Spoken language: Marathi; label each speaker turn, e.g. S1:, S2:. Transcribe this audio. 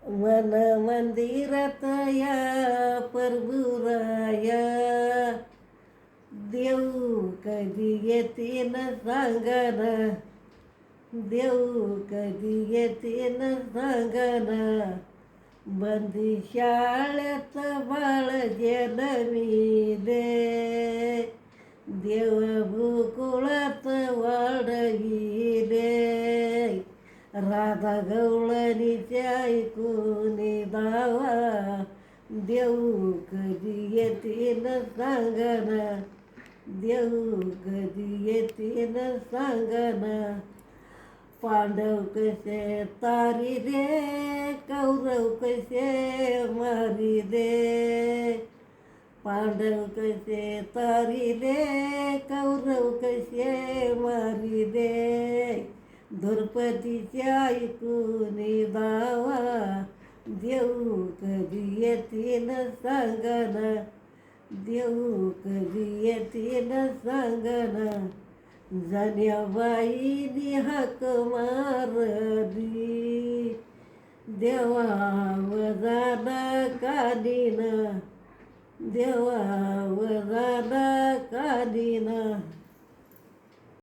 S1: मन मंदिरात या प्रभुराया, देऊ कधी येतीन सांगना, देऊ कधी येतीन सांगना. बंदी शाळेत बाळ जन्मिले, देव भूकुळात वाढविले. राधा गवळणीच्या ऐकून दावा, देऊ कधी येतीन सांगना, देऊ कधी येतीन सांगना. पांडव कसे तारी दे, कौरव कसे मारी दे. पांडव कसे तारी दे, कौरव कसे मारी दे. द्रौपदीच्या ऐकून दावा, देऊ कधी येतीन सांगना, देऊ कधी येतीन सांगना. जनाबाईनी हाक मारली, देवाव जाना कानीना, देवाव जाना कानीना.